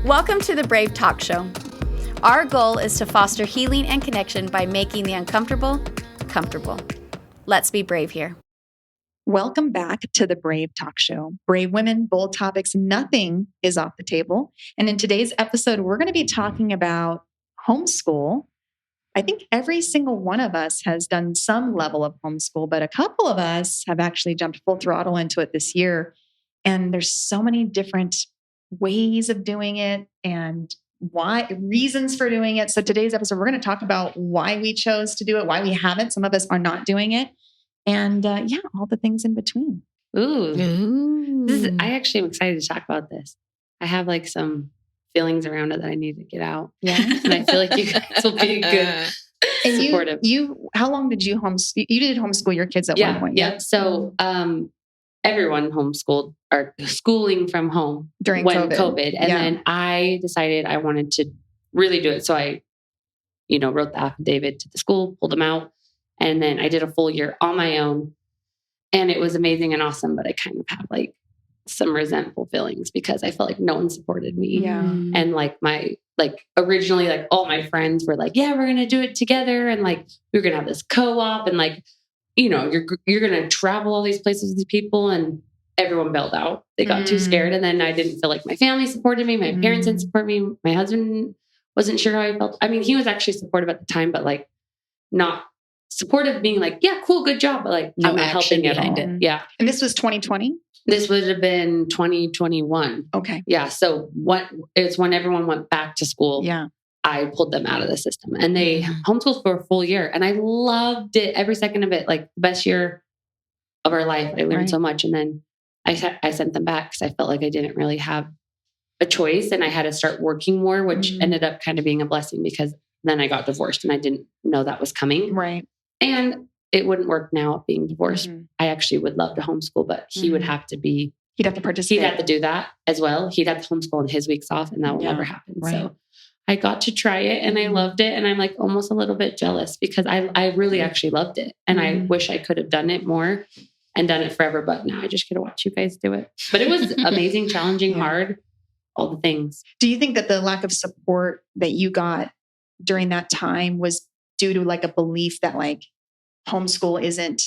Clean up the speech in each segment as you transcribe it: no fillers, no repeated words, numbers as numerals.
Welcome to the Brave Talk Show. Our goal is to foster healing and connection by making the uncomfortable comfortable. Let's be brave here. Welcome back to the Brave Talk Show. Brave women, bold topics, nothing is off the table. And in today's episode, we're going to be talking about homeschool. I think every single one of us has done some level of homeschool, but a couple of us have actually jumped full throttle into it this year. And there's so many different ways of doing it and reasons for doing it. So today's episode, we're going to talk about why we chose to do it, why we haven't. Some of us are not doing it. And all the things in between. I actually am excited to talk about this. I have like some feelings around it that I need to get out. Yeah. And I feel like you guys will be good. And supportive. How long did you homeschool? You did homeschool your kids at one point. Yeah. So everyone homeschooled or schooling from home during COVID. And then I decided I wanted to really do it. So I, wrote the affidavit to the school, pulled them out. And then I did a full year on my own. And it was amazing and awesome. But I kind of had like some resentful feelings because I felt like no one supported me. Yeah. And originally, like all my friends were like, yeah, we're going to do it together. And like, we're going to have this co-op and like, you're going to travel all these places with these people, and everyone bailed out. They got too scared. And then I didn't feel like my family supported me. My parents didn't support me. My husband wasn't sure how I felt. I mean, he was actually supportive at the time, but like not supportive, being like, yeah, cool, good job. But like, no I'm not helping at all. it. Yeah. And this was 2020? This would have been 2021. Okay. Yeah. So it's when everyone went back to school. Yeah. I pulled them out of the system, and they homeschooled for a full year, and I loved it, every second of it. Like the best year of our life. I learned so much. And then I sent them back because I felt like I didn't really have a choice, and I had to start working more, which ended up kind of being a blessing because then I got divorced and I didn't know that was coming. Right. And it wouldn't work now being divorced. I actually would love to homeschool, but he would have to be, he'd have to participate. He'd have to do that as well. He'd have to homeschool on his weeks off, and that will never happen. Right. So I got to try it and I loved it. And I'm like almost a little bit jealous because I really actually loved it. And I wish I could have done it more and done it forever. But now I just get to watch you guys do it. But it was amazing, challenging, hard, all the things. Do you think that the lack of support that you got during that time was due to like a belief that like homeschool isn't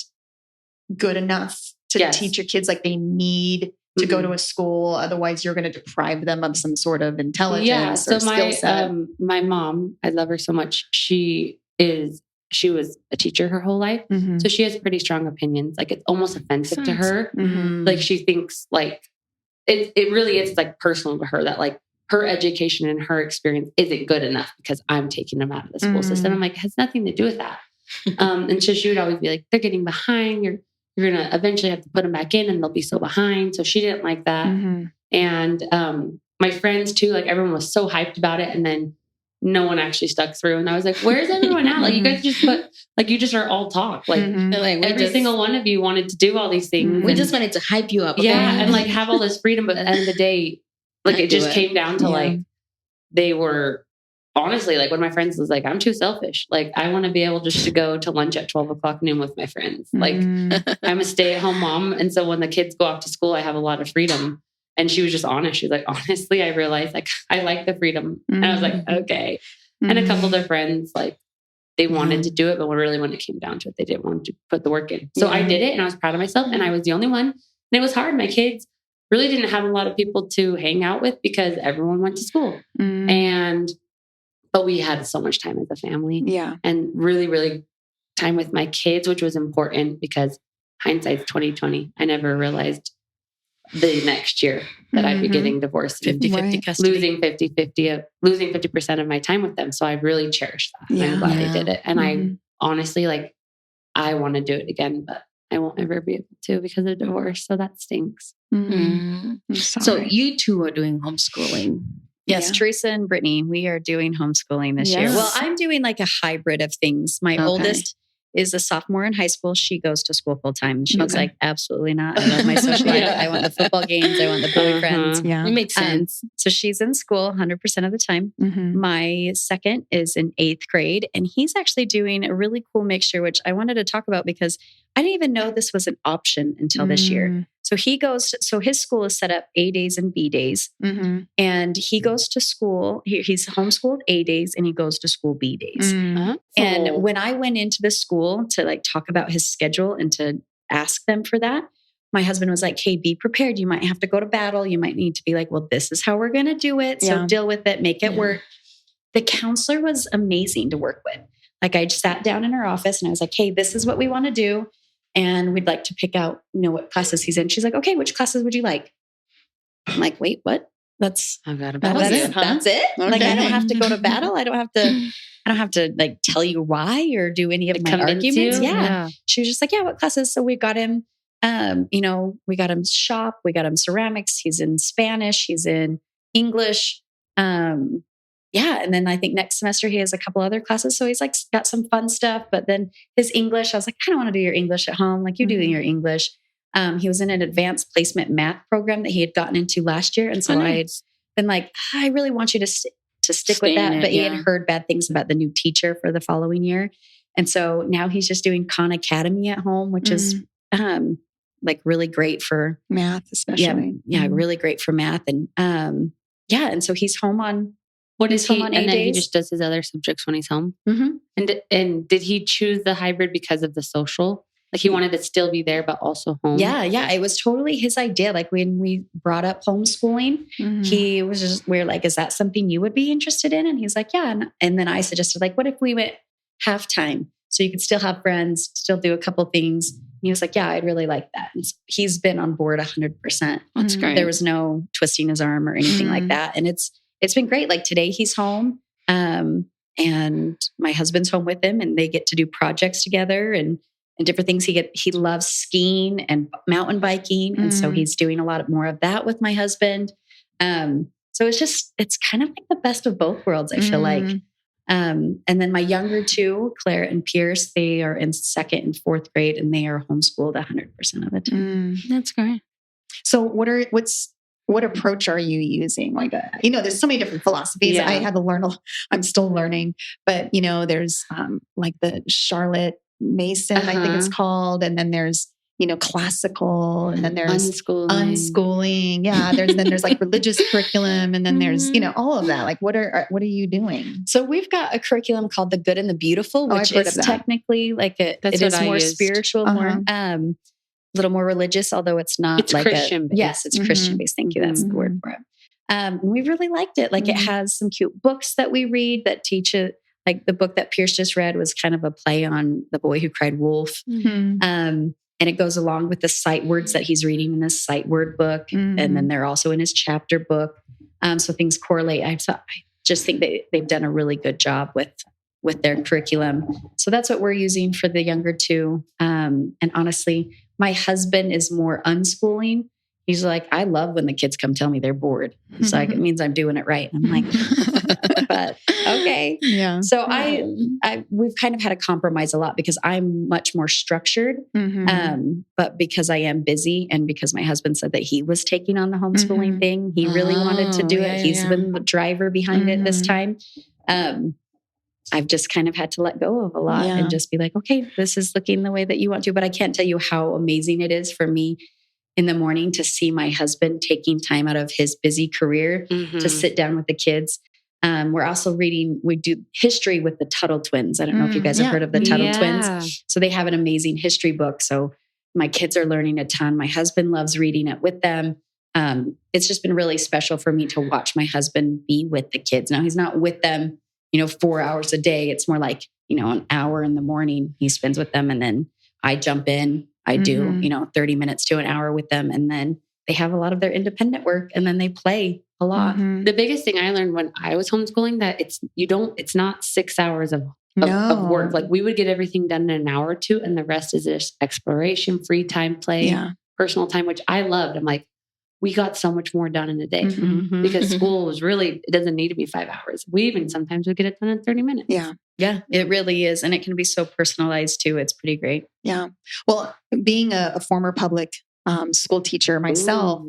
good enough to teach your kids? Like they need to go to a school. Otherwise you're going to deprive them of some sort of intelligence or skill set. My mom, I love her so much. She was a teacher her whole life. So she has pretty strong opinions. Like it's almost offensive to her. Like she thinks like, it really is like personal to her that like her education and her experience isn't good enough because I'm taking them out of the school system. I'm like, it has nothing to do with that. And so she would always be like, they're getting behind. You're going to eventually have to put them back in and they'll be so behind. So she didn't like that. And my friends too, like everyone was so hyped about it. And then no one actually stuck through. And I was like, where's everyone at? Like you guys just you just are all talk. Like, every single one of you wanted to do all these things. We just wanted to hype you up. Okay? Yeah. And like have all this freedom. But at the end of the day, like it just came down to like, they were honestly, like one of my friends was like, I'm too selfish. Like I want to be able just to go to lunch at 12:00 noon with my friends. Like I'm a stay-at-home mom. And so when the kids go off to school, I have a lot of freedom. And she was just honest. She was like, honestly, I realized like I like the freedom. And I was like, okay. And a couple of their friends, like they wanted to do it, but when it came down to it, they didn't want to put the work in. So I did it and I was proud of myself and I was the only one. And it was hard. My kids really didn't have a lot of people to hang out with because everyone went to school. But we had so much time as a family. Yeah. And really, really time with my kids, which was important because hindsight's 2020. I never realized the next year that I'd be getting divorced. 50-50 custody. Losing 50% of my time with them. So I really cherished that. Yeah. I'm glad I did it. And I honestly, like, I want to do it again, but I won't ever be able to because of divorce. So that stinks. So you two are doing homeschooling. Yes, Teresa and Brittany, we are doing homeschooling this year. Well, I'm doing like a hybrid of things. My oldest is a sophomore in high school. She goes to school full time. She was like, absolutely not. I love my social life. I want the football games. I want the boyfriends. Yeah. It makes sense. So she's in school 100% of the time. My second is in 8th grade, and he's actually doing a really cool mixture, which I wanted to talk about because I didn't even know this was an option until this year. So his school is set up A days and B days. And he goes to school. He's homeschooled A days and he goes to school B days. And when I went into the school to like talk about his schedule and to ask them for that, my husband was like, hey, be prepared. You might have to go to battle. You might need to be like, well, this is how we're going to do it. So deal with it, make it work. The counselor was amazing to work with. Like I just sat down in her office and I was like, hey, this is what we want to do. And we'd like to pick out, what classes he's in. She's like, okay, which classes would you like? I'm like, wait, what? That's it. Okay. Like, I don't have to go to battle. I don't have to like tell you why or do any of my arguments. Yeah. She was just like, yeah, what classes? So we got him, we got him shop, we got him ceramics. He's in Spanish. He's in English. And then I think next semester he has a couple other classes. So he's like got some fun stuff, but then his English, I was like, I don't want to do your English at home. Like you do your English. He was in an advanced placement math program that he had gotten into last year. And so I had been like, I really want you to stick with that. But he had heard bad things about the new teacher for the following year. And so now he's just doing Khan Academy at home, which is like really great for math, especially. Yeah, really great for math. And and so he's home on and then he just does his other subjects when he's home. And did he choose the hybrid because of the social? Like he wanted to still be there, but also home. Yeah. It was totally his idea. Like when we brought up homeschooling, he was just, we're like, is that something you would be interested in? And he's like, yeah. And then I suggested like, what if we went halftime? So you could still have friends, still do a couple things. And he was like, yeah, I'd really like that. And so he's been on board 100%. That's great. There was no twisting his arm or anything like that. And it's been great. Like today he's home and my husband's home with him and they get to do projects together and different things. He loves skiing and mountain biking. And so he's doing a lot more of that with my husband. So it's kind of like the best of both worlds, I feel like. And then my younger two, Claire and Pierce, they are in 2nd and 4th grade and they are homeschooled 100% of the time. That's great. So what approach are you using? Like, there's so many different philosophies. I had to learn. I'm still learning, but there's like the Charlotte Mason, I think it's called. And then there's, classical, and then there's unschooling. Yeah. There's like religious curriculum. And then there's, all of that. Like, what are you doing? So we've got a curriculum called The Good and the Beautiful, which is technically like it is more spiritual, more, a little more religious, although it's not it's like Christian-based. Yes, it's Christian-based. Thank you. That's the word for it. We really liked it. Like it has some cute books that we read that teach it. Like the book that Pierce just read was kind of a play on The Boy Who Cried Wolf. And it goes along with the sight words that he's reading in his sight word book. And then they're also in his chapter book. So things correlate. I just think they've done a really good job with their curriculum. So that's what we're using for the younger two. And honestly, my husband is more unschooling. He's like, I love when the kids come tell me they're bored. It's like, it means I'm doing it right. And I'm like, but okay. Yeah. So we've kind of had to compromise a lot because I'm much more structured. But because I am busy and because my husband said that he was taking on the homeschooling thing, he really wanted to do it. He's been the driver behind it this time. I've just kind of had to let go of a lot and just be like, okay, this is looking the way that you want to, but I can't tell you how amazing it is for me in the morning to see my husband taking time out of his busy career to sit down with the kids. We're also we do history with the Tuttle twins. I don't know if you guys have heard of the Tuttle twins. So they have an amazing history book. So my kids are learning a ton. My husband loves reading it with them. It's just been really special for me to watch my husband be with the kids. Now he's not with them, 4 hours a day. It's more like, an hour in the morning he spends with them. And then I jump in, I do, 30 minutes to an hour with them. And then they have a lot of their independent work and then they play a lot. The biggest thing I learned when I was homeschooling that it's not 6 hours of work. Like we would get everything done in an hour or two. And the rest is just exploration, free time, play, personal time, which I loved. I'm like, we got so much more done in a day because school was it doesn't need to be 5 hours. We even sometimes would get it done in 30 minutes. Yeah. Yeah, it really is. And it can be so personalized too. It's pretty great. Yeah. Well, being a former public school teacher myself,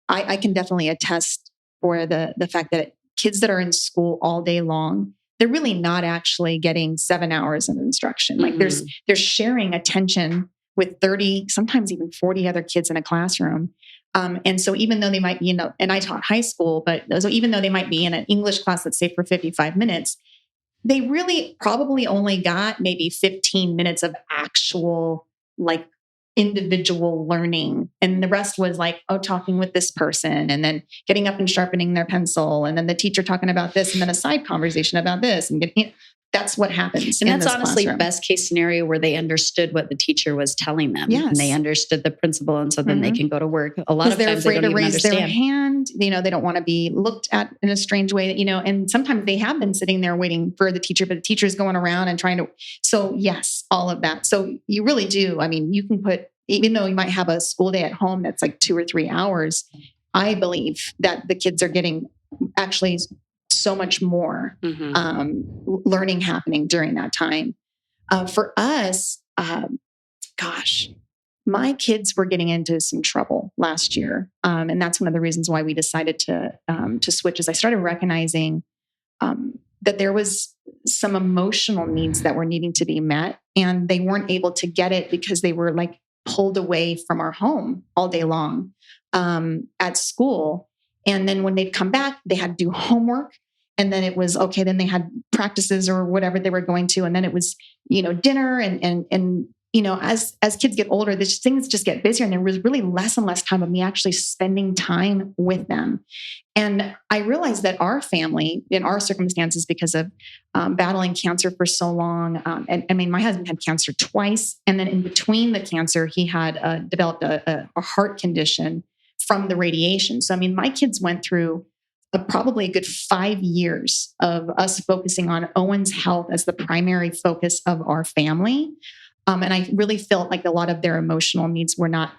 I can definitely attest for the fact that kids that are in school all day long, they're really not actually getting 7 hours of instruction. Like they're sharing attention with 30, sometimes even 40 other kids in a classroom. And so even though they might be and I taught high school, but so even though they might be in an English class, let's say for 55 minutes, they really probably only got maybe 15 minutes of actual like individual learning. And the rest was like, talking with this person and then getting up and sharpening their pencil. And then the teacher talking about this and then a side conversation about this and that's what happens. And that's honestly best case scenario where they understood what the teacher was telling them. Yes. And they understood the principle. And so then they can go to work. A lot of times they don't even understand. Their hand, they don't want to be looked at in a strange way, and sometimes they have been sitting there waiting for the teacher, but the teacher is going around and trying to, so yes, all of that. So you really do. I mean, you can put, even though you might have a school day at home, that's like 2 or 3 hours, I believe that the kids are getting actually so much more learning happening during that time. For us, my kids were getting into some trouble last year. And that's one of the reasons why we decided to switch is I started recognizing that there was some emotional needs that were needing to be met and they weren't able to get it because they were like pulled away from our home all day long at school. And then when they'd come back, they had to do homework. And then it was, okay, then they had practices or whatever they were going to. And then it was, dinner and as kids get older, these things just get busier. And there was really less and less time of me actually spending time with them. And I realized that our family, in our circumstances, because of battling cancer for so long, and I mean, my husband had cancer twice. And then in between the cancer, he had developed a heart condition from the radiation. So, I mean, my kids went through probably a good 5 years of us focusing on Owen's health as the primary focus of our family. And I really felt like a lot of their emotional needs were not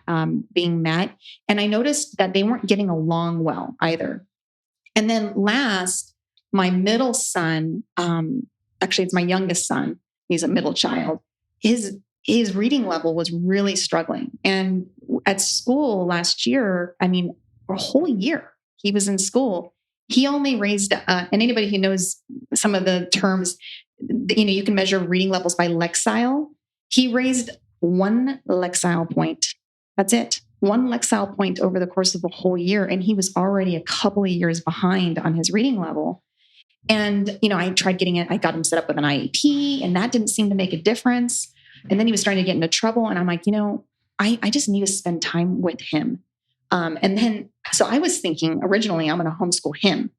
being met. And I noticed that they weren't getting along well either. And then last, my middle son, actually it's my youngest son, he's a middle child, his reading level was really struggling. And at school last year, I mean, a whole year he was in school. He only raised, and anybody who knows some of the terms, you can measure reading levels by Lexile. He raised 1 Lexile point. That's it. 1 Lexile point over the course of a whole year. And he was already a couple of years behind on his reading level. And, I tried getting it. I got him set up with an IEP and that didn't seem to make a difference. And then he was starting to get into trouble. And I'm like, I just need to spend time with him. And then, so I was thinking originally I'm going to homeschool him.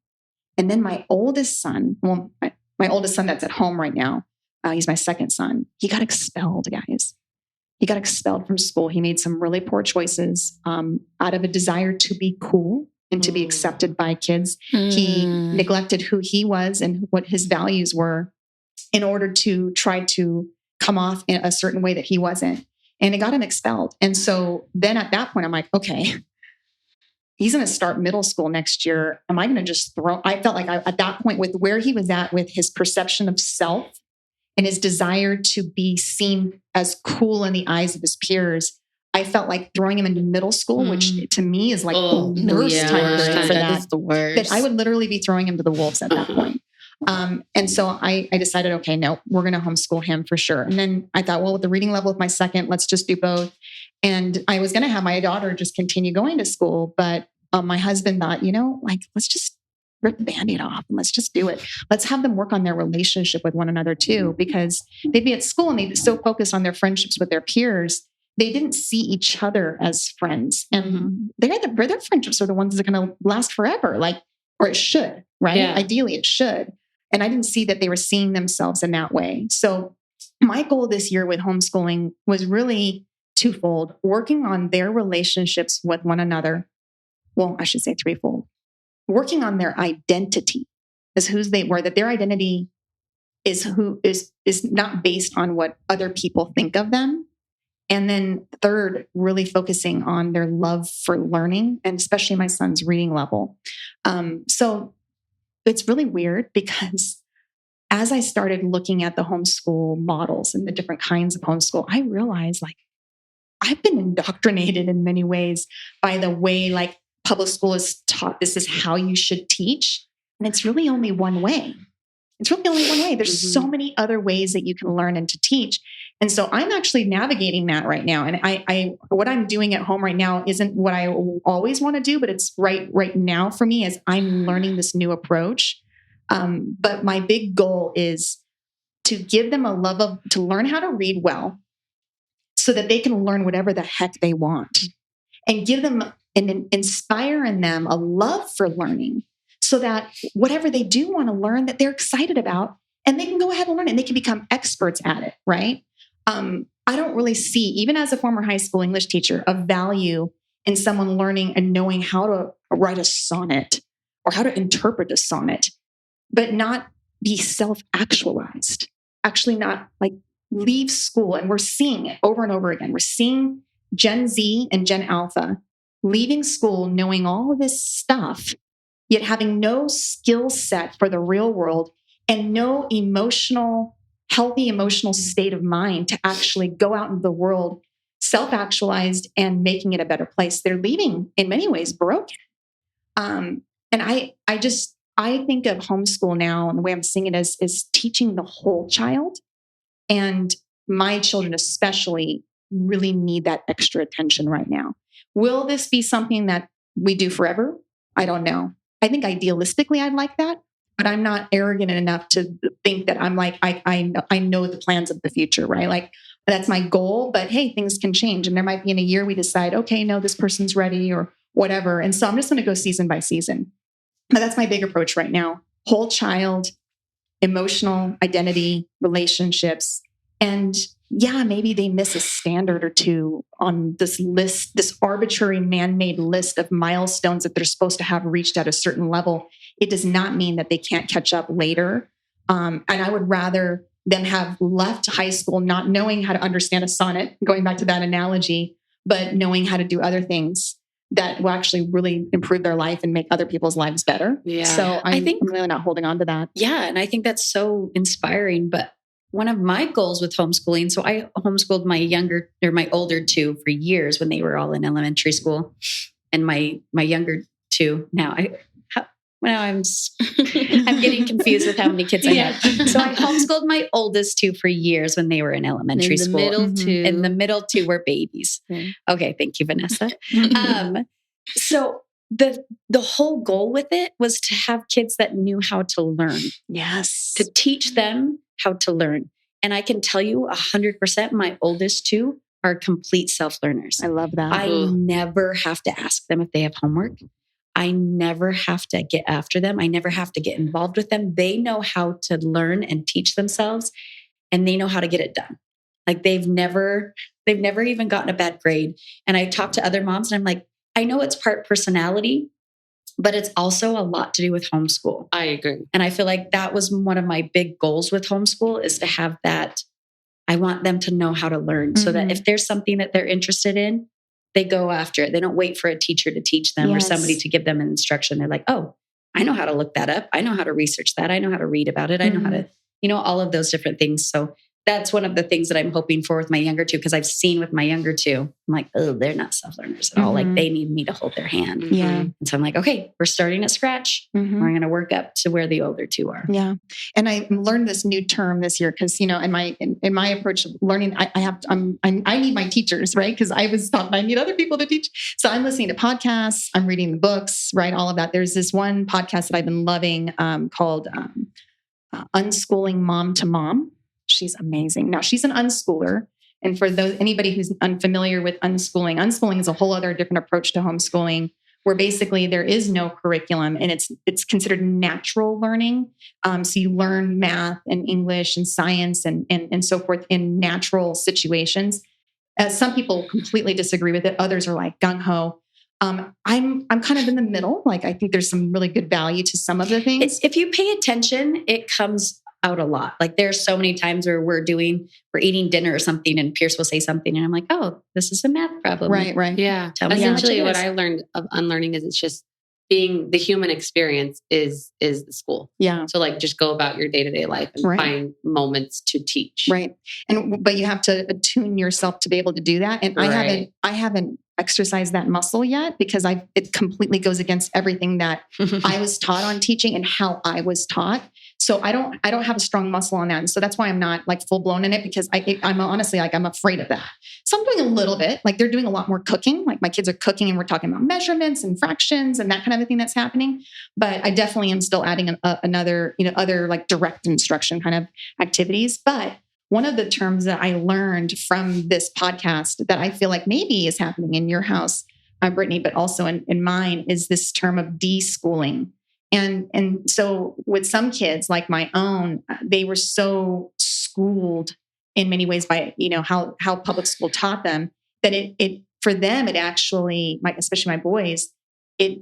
And then my oldest son, my oldest son that's at home right now, he's my second son. He got expelled, guys. He got expelled from school. He made some really poor choices out of a desire to be cool and to be accepted by kids. He neglected who he was and what his values were in order to try to come off in a certain way that he wasn't. And it got him expelled. And so then at that point, I'm like, okay, he's going to start middle school next year. Am I going to just I felt like at that point with where he was at with his perception of self and his desire to be seen as cool in the eyes of his peers, I felt like throwing him into middle school, which to me is like the worst time for that. That is the worst. That I would literally be throwing him to the wolves at that point. And so I decided, okay, no, we're going to homeschool him for sure. And then I thought, well, with the reading level of my second, let's just do both. And I was going to have my daughter just continue going to school. But my husband thought, let's just rip the Band-Aid off and let's just do it. Let's have them work on their relationship with one another too, because they'd be at school and they'd be so focused on their friendships with their peers. They didn't see each other as friends. And their friendships are the ones that are going to last forever. Or it should, right? Yeah. Ideally it should. And I didn't see that they were seeing themselves in that way. So my goal this year with homeschooling was really twofold: working on their relationships with one another. Well, I should say threefold. Working on their identity as who they were, that their identity is not based on what other people think of them. And then third, really focusing on their love for learning, and especially my son's reading level. So it's really weird because as I started looking at the homeschool models and the different kinds of homeschool, I realized I've been indoctrinated in many ways by the way public school is taught this is how you should teach. And it's really only one way. There's so many other ways that you can learn and to teach. And so I'm actually navigating that right now. And I what I'm doing at home right now isn't what I always want to do, but it's right now for me as I'm learning this new approach. But my big goal is to give them to learn how to read well so that they can learn whatever the heck they want, and give them and inspire in them a love for learning so that whatever they do want to learn that they're excited about, and they can go ahead and learn it and they can become experts at it. Right. I don't really see, even as a former high school English teacher, a value in someone learning and knowing how to write a sonnet or how to interpret a sonnet, but not be self-actualized, actually not like leave school. And we're seeing it over and over again. We're seeing Gen Z and Gen Alpha leaving school knowing all of this stuff, yet having no skill set for the real world and no healthy emotional state of mind to actually go out into the world self-actualized and making it a better place. They're leaving in many ways broken. And I think of homeschool now, and the way I'm seeing it is teaching the whole child. And my children especially really need that extra attention right now. Will this be something that we do forever? I don't know. I think idealistically I'd like that, but I'm not arrogant enough to think that I'm like, I know the plans of the future, right? Like that's my goal, but hey, things can change. And there might be in a year we decide, okay, no, this person's ready or whatever. And so I'm just going to go season by season. But that's my big approach right now. Whole child, emotional identity, relationships. And yeah, maybe they miss a standard or two on this list, this arbitrary man-made list of milestones that they're supposed to have reached at a certain level. It does not mean that they can't catch up later. And I would rather them have left high school not knowing how to understand a sonnet, going back to that analogy, but knowing how to do other things that will actually really improve their life and make other people's lives better. Yeah. So I think I'm really not holding on to that. Yeah. And I think that's so inspiring. But one of my goals with homeschooling, so I homeschooled my older two for years when they were all in elementary school, and my younger two now. I'm getting confused with how many kids I have. So I homeschooled my oldest two for years when they were in elementary school. And the middle two were babies. Mm-hmm. Okay, thank you, Vanessa. So the whole goal with it was to have kids that knew how to learn. Yes. To teach them how to learn. And I can tell you 100%, my oldest two are complete self-learners. I love that. I never have to ask them if they have homework. I never have to get after them. I never have to get involved with them. They know how to learn and teach themselves, and they know how to get it done. Like they've never even gotten a bad grade. And I talk to other moms and I'm like, I know it's part personality, but it's also a lot to do with homeschool. I agree. And I feel like that was one of my big goals with homeschool, is to have that. I want them to know how to learn so that if there's something that they're interested in, they go after it. They don't wait for a teacher to teach them or somebody to give them an instruction. They're like, oh, I know how to look that up. I know how to research that. I know how to read about it. I know how to, all of those different things. So that's one of the things that I'm hoping for with my younger two, because I've seen with my younger two, I'm like, oh, they're not self-learners at all. Like they need me to hold their hand. Yeah. And so I'm like, okay, we're starting at scratch. We're going to work up to where the older two are. Yeah. And I learned this new term this year because, in my approach of learning, I need my teachers, right? Because I was taught I need other people to teach. So I'm listening to podcasts, I'm reading the books, right? All of that. There's this one podcast that I've been loving called Unschooling Mom to Mom. She's amazing. Now she's an unschooler. And for anybody who's unfamiliar with unschooling is a whole other different approach to homeschooling, where basically there is no curriculum and it's considered natural learning. So you learn math and English and science and so forth in natural situations. Some people completely disagree with it. Others are like gung ho. I'm kind of in the middle. Like I think there's some really good value to some of the things. If you pay attention, it comes out a lot. Like there's so many times where we're eating dinner or something and Pierce will say something and I'm like, oh, this is a math problem. Right. Yeah. Essentially what I learned of unlearning is it's just being the human experience is the school. Yeah. So like just go about your day-to-day life and find moments to teach. Right. But you have to attune yourself to be able to do that. And I haven't exercised that muscle yet because it completely goes against everything that I was taught on teaching and how I was taught. So I don't have a strong muscle on that. And so that's why I'm not like full blown in it, because I'm honestly like, I'm afraid of that. So I'm doing a little bit, like they're doing a lot more cooking. Like my kids are cooking and we're talking about measurements and fractions and that kind of a thing that's happening. But I definitely am still adding another, other like direct instruction kind of activities. But one of the terms that I learned from this podcast that I feel like maybe is happening in your house, Brittany, but also in mine, is this term of deschooling. And so with some kids like my own, they were so schooled in many ways by, how public school taught them, that it for them, it actually, especially my boys, it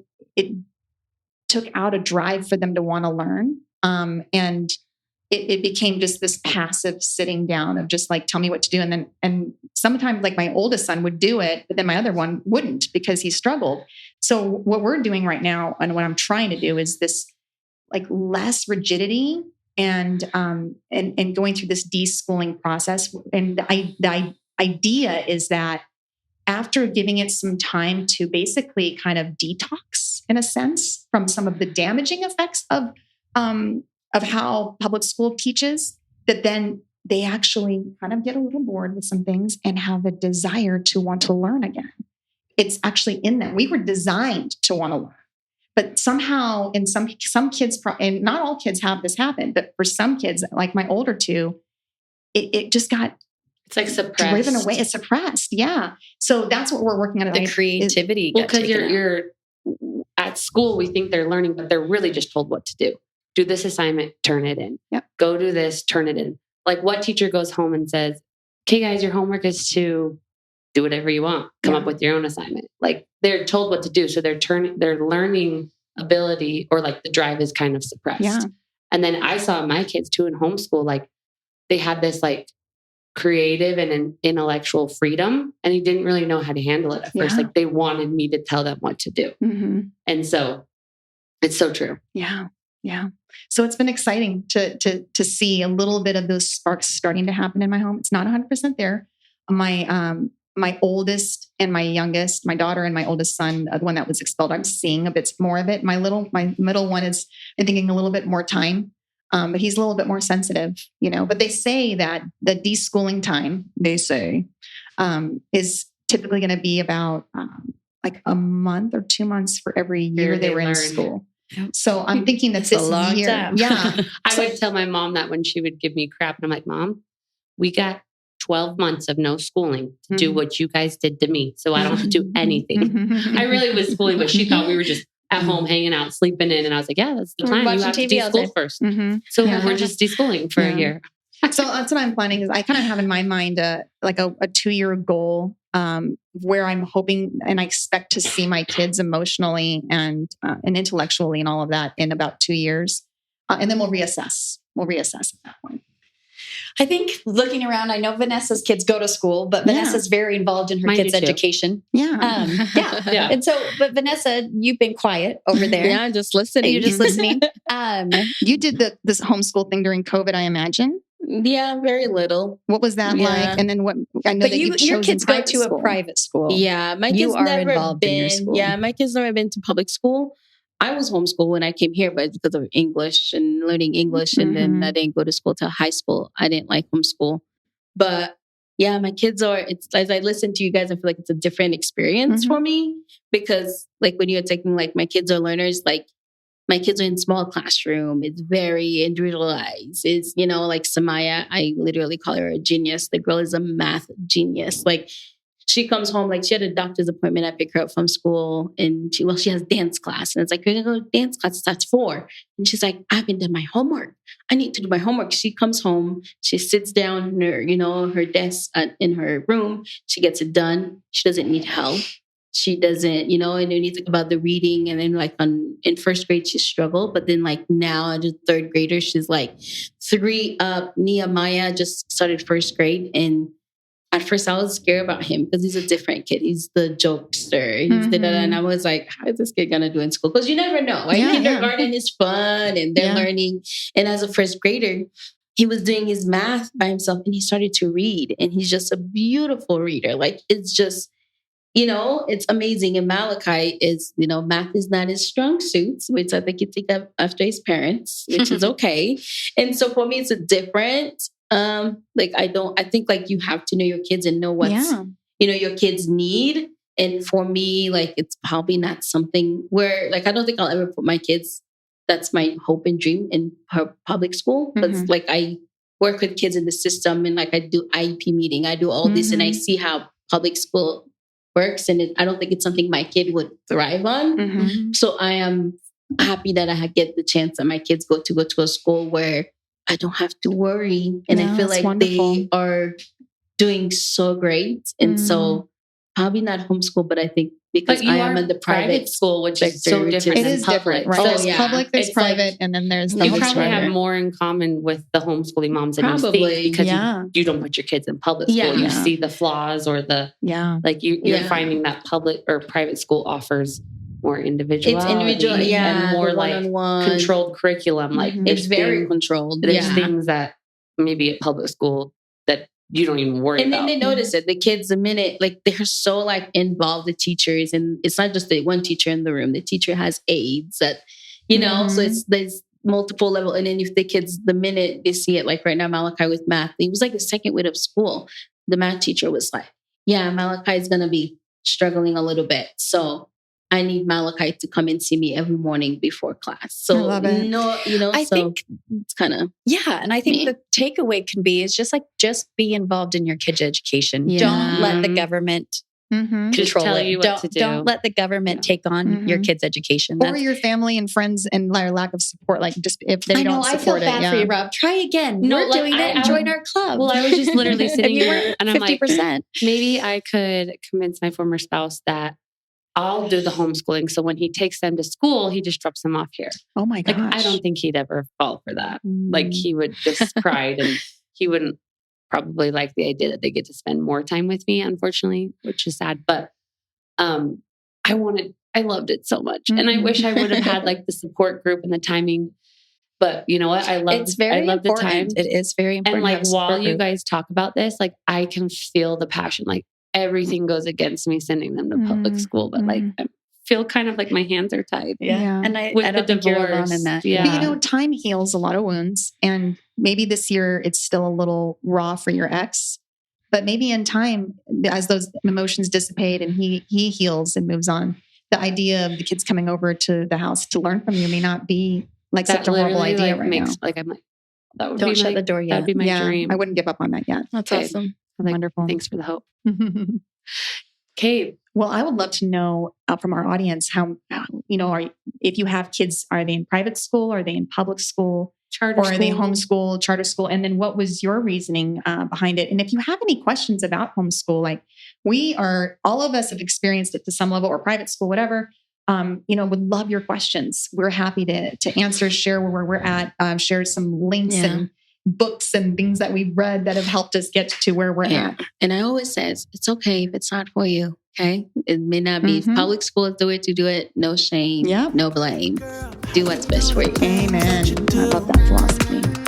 took out a drive for them to want to learn. And it became just this passive sitting down of just like, tell me what to do. And sometimes like my oldest son would do it, but then my other one wouldn't because he struggled. So what we're doing right now and what I'm trying to do is this like less rigidity and going through this deschooling process. And the idea is that after giving it some time to basically kind of detox in a sense from some of the damaging effects of how public school teaches, that then they actually kind of get a little bored with some things and have a desire to want to learn again. It's actually in them. We were designed to want to learn. But somehow in some kids, and not all kids have this happen, but for some kids, like my older two, it just got... It's like suppressed. Driven away. It's suppressed. Yeah. So that's what we're working on. The creativity. Well, because you're at school, we think they're learning, but they're really just told what to do. Do this assignment, turn it in. Yep. Go do this, turn it in. Like what teacher goes home and says, okay, guys, your homework is to do whatever you want. Come up with your own assignment. Like they're told what to do. So their learning ability or like the drive is kind of suppressed. Yeah. And then I saw my kids too in homeschool, like they had this like creative and an intellectual freedom, and he didn't really know how to handle it at first. Like they wanted me to tell them what to do. Mm-hmm. And so it's so true. Yeah. Yeah. So it's been exciting to see a little bit of those sparks starting to happen in my home. It's not 100% there. My oldest and my youngest, my daughter and my oldest son, the one that was expelled, I'm seeing a bit more of it. My middle one is, I'm thinking a little bit more time. But he's a little bit more sensitive, but they say that the deschooling time, is typically going to be about like a month or 2 months for every year they were in school. So I'm thinking that this year, I would tell my mom that when she would give me crap, and I'm like, Mom, we got 12 months of no schooling to do what you guys did to me. So I don't have to do anything. I really was schooling, but she thought we were just at home hanging out, sleeping in. And I was like, yeah, that's the time. You have to de-school first. So we're just de-schooling for a year. So that's what I'm planning is I kind of have in my mind like a 2-year goal where I'm hoping and I expect to see my kids emotionally and intellectually and all of that in about 2 years. And then we'll reassess. We'll reassess at that point. I think looking around, I know Vanessa's kids go to school, but Vanessa's very involved in her kids' education. Yeah. And so, but Vanessa, you've been quiet over there. Yeah, just listening. You're just listening. You did this homeschool thing during COVID, I imagine. Yeah, very little. What was that like? And then what? I know but your kids go to a private school. Yeah, my kids never been. Yeah, my kids never been to public school. I was homeschooled when I came here, but because of English and learning English, and then I didn't go to school till high school. I didn't like homeschool, but yeah, my kids are. It's as I listen to you guys, I feel like it's a different experience for me because, like, when you're taking like my kids are learners, like my kids are in small classroom. It's very individualized. It's like Samaya, I literally call her a genius. The girl is a math genius. Like. She comes home, like she had a doctor's appointment. I pick her up from school and she has dance class. And it's like, we're going to go to dance class. It starts 4. And she's like, I haven't done my homework. I need to do my homework. She comes home. She sits down in her, her desk in her room. She gets it done. She doesn't need help. She doesn't, and then you think about the reading. And then like in first grade, she struggled. But then like now as a third grader, she's like 3 up. Nehemiah just started first grade. And at first, I was scared about him because he's a different kid. He's the jokester. He's and I was like, how is this kid going to do in school? Because you never know. Right? Kindergarten is fun and they're learning. And as a first grader, he was doing his math by himself and he started to read. And he's just a beautiful reader. Like, it's just, it's amazing. And Malachi is, math is not his strong suit, which I think you take up after his parents, which is okay. And so for me, it's a different, I think like you have to know your kids and know what, your kids need. And for me, like, it's probably not something where, like, I don't think I'll ever put my kids, that's my hope and dream, in public school. But like, I work with kids in the system, and like, I do IEP meeting, I do all this, and I see how public school works. And I don't think it's something my kid would thrive on. So I am happy that I get the chance that my kids go to a school where I don't have to worry. And I feel like they are doing so great. And so probably not homeschool, but I think because I am in the private school, which is so different. It is different, right? There's public, there's private, and then there's the you probably have more in common with the homeschooling moms than you think, because you don't put your kids in public school. You see the flaws or the like you're finding that public or private school offers more individuality. It's individual, and more like controlled curriculum. Like it's very controlled. There's things that maybe at public school that you don't even worry about. And then they notice it. The kids, the minute, like, they're so like involved, the teachers, and it's not just the one teacher in the room. The teacher has aides that, so there's multiple level. And then if the kids, the minute they see it, like right now, Malachi with math, he was like the second week of school. The math teacher was like, Malachi is going to be struggling a little bit. So I need Malachi to come and see me every morning before class. So, I love it. I think it's kind of... Yeah. And I think the takeaway can be is just be involved in your kids' education. Yeah. Don't let the government control tell it. You what to do. Don't let the government take on your kids' education. Or your family and friends and their lack of support. Like, just if they don't support it. I feel bad for you, Rob. Try again. We're doing it. Join our club. Well, I was just literally sitting here and I'm 50%. Like, maybe I could convince my former spouse that I'll do the homeschooling. So when he takes them to school, he just drops them off here. Oh my gosh. Like, I don't think he'd ever fall for that. Like, he would just cry, and he wouldn't probably like the idea that they get to spend more time with me, unfortunately, which is sad. But I loved it so much. And I wish I would have had like the support group and the timing. But you know what? I love the time. It is very important. And like, while you guys talk about this, like, I can feel the passion. Like, everything goes against me sending them to public school, but like, I feel kind of like my hands are tied. Yeah. And I don't think you're alone in that. Yeah. But time heals a lot of wounds, and maybe this year it's still a little raw for your ex, but maybe in time, as those emotions dissipate and he heals and moves on, the idea of the kids coming over to the house to learn from you may not be like such a horrible idea now. Like, I'm like, that would don't shut the door yet. That'd be my dream. I wouldn't give up on that yet. That's awesome. Like, wonderful. Thanks for the hope. Kate. Well, I would love to know from our audience how, if you have kids, are they in private school? Are they in public school? Charter school? Are they homeschool, charter school? And then what was your reasoning behind it? And if you have any questions about homeschool, like all of us have experienced it to some level, or private school, whatever, would love your questions. We're happy to answer, share where we're at, share some links and books and things that we've read that have helped us get to where we're at. And I always says, it's okay if it's not for you. Okay. It may not be. If public school is the way to do it. No shame. No blame. Do what's best for you. Amen. I love that philosophy.